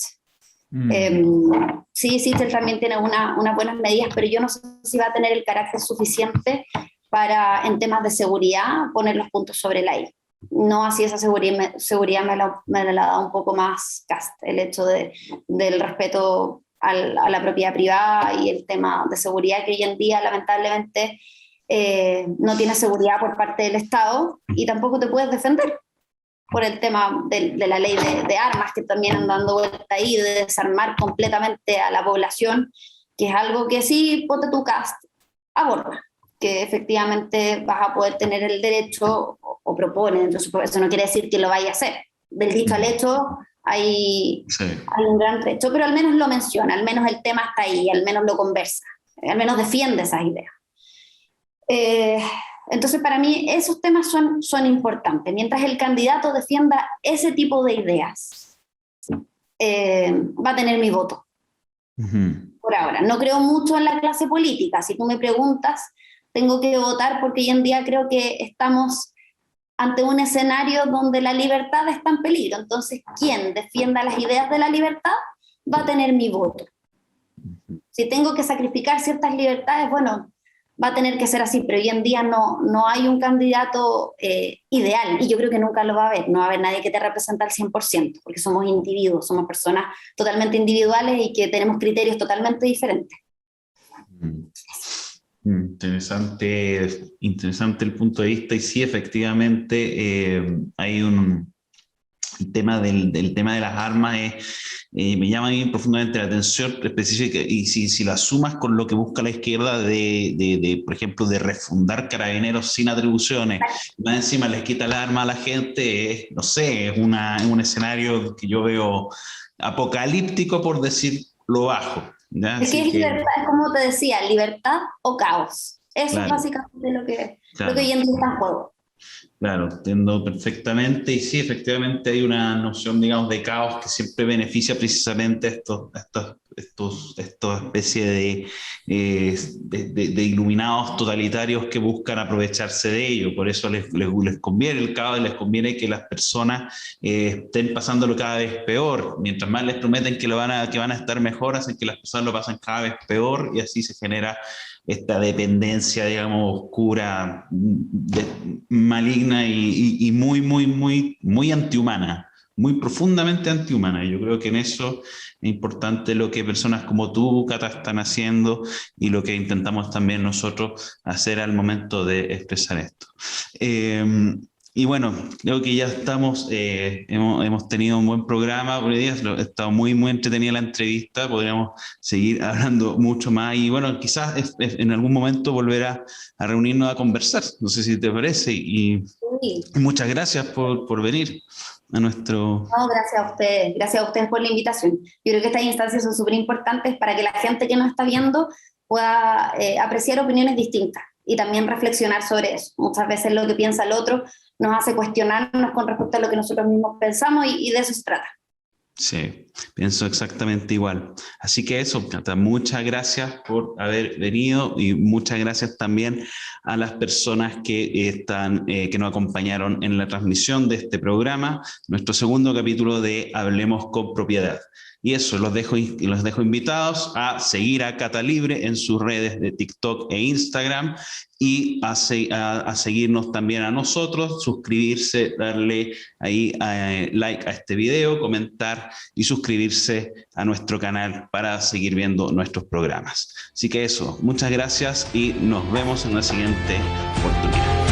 Sí, Sichel también tiene unas buenas medidas, pero yo no sé si va a tener el carácter suficiente para, en temas de seguridad, poner los puntos sobre la I. No así esa seguridad me la da un poco más Kast, el hecho del respeto a la propiedad privada y el tema de seguridad que hoy en día lamentablemente no tiene seguridad por parte del Estado y tampoco te puedes defender por el tema de la ley de armas que también andan dando vuelta ahí, de desarmar completamente a la población, que es algo que sí, ponte tu Kast aborda, que efectivamente vas a poder tener el derecho o propone, entonces eso no quiere decir que lo vaya a hacer. Del dicho al hecho hay un gran trecho, pero al menos lo menciona, al menos el tema está ahí, al menos lo conversa, al menos defiende esas ideas. Entonces para mí esos temas son importantes. Mientras el candidato defienda ese tipo de ideas, va a tener mi voto. Por ahora. No creo mucho en la clase política. Si tú me preguntas, tengo que votar porque hoy en día creo que estamos ante un escenario donde la libertad está en peligro. Entonces, quien defienda las ideas de la libertad va a tener mi voto. Si tengo que sacrificar ciertas libertades, bueno, va a tener que ser así, pero hoy en día no hay un candidato ideal, y yo creo que nunca lo va a haber. No va a haber nadie que te represente al 100%, porque somos individuos, somos personas totalmente individuales y que tenemos criterios totalmente diferentes. Interesante el punto de vista, y sí, efectivamente hay el tema de las armas me llama a mí profundamente la atención específica, y si la sumas con lo que busca la izquierda por ejemplo, de refundar Carabineros sin atribuciones, más encima les quita el arma a la gente, no sé, es un escenario que yo veo apocalíptico, por decirlo bajo. ¿Ya? Es que es libertad, es como te decía, libertad o caos. Eso es básicamente lo que hoy en día está en juego. Claro, entiendo perfectamente y sí, efectivamente hay una noción, digamos, de caos que siempre beneficia precisamente a esta especie de iluminados totalitarios que buscan aprovecharse de ello. Por eso les conviene el caos y les conviene que las personas estén pasándolo cada vez peor. Mientras más les prometen que van a estar mejor, hacen que las personas lo pasen cada vez peor y así se genera esta dependencia, digamos, oscura, maligna y muy, muy, muy, muy antihumana, muy profundamente antihumana. Yo creo que en eso es importante lo que personas como tú, Cata, están haciendo y lo que intentamos también nosotros hacer al momento de expresar esto. Y bueno, creo que ya estamos, hemos tenido un buen programa por hoy día, ha estado muy, muy entretenida la entrevista, podríamos seguir hablando mucho más y bueno, quizás en algún momento volver a reunirnos a conversar, no sé si te parece, Sí. y muchas gracias por venir a nuestro... No, gracias a ustedes por la invitación. Yo creo que estas instancias son súper importantes para que la gente que nos está viendo pueda apreciar opiniones distintas y también reflexionar sobre eso. Muchas veces lo que piensa el otro nos hace cuestionarnos con respecto a lo que nosotros mismos pensamos y de eso se trata. Sí, pienso exactamente igual. Así que eso, Cata, muchas gracias por haber venido y muchas gracias también a las personas que nos acompañaron en la transmisión de este programa, nuestro segundo capítulo de Hablemos con Propiedad. Y eso, los dejo invitados a seguir a Cata Libre en sus redes de TikTok e Instagram y a seguirnos también a nosotros, suscribirse, darle ahí like a este video, comentar y suscribirse a nuestro canal para seguir viendo nuestros programas. Así que eso, muchas gracias y nos vemos en la siguiente oportunidad.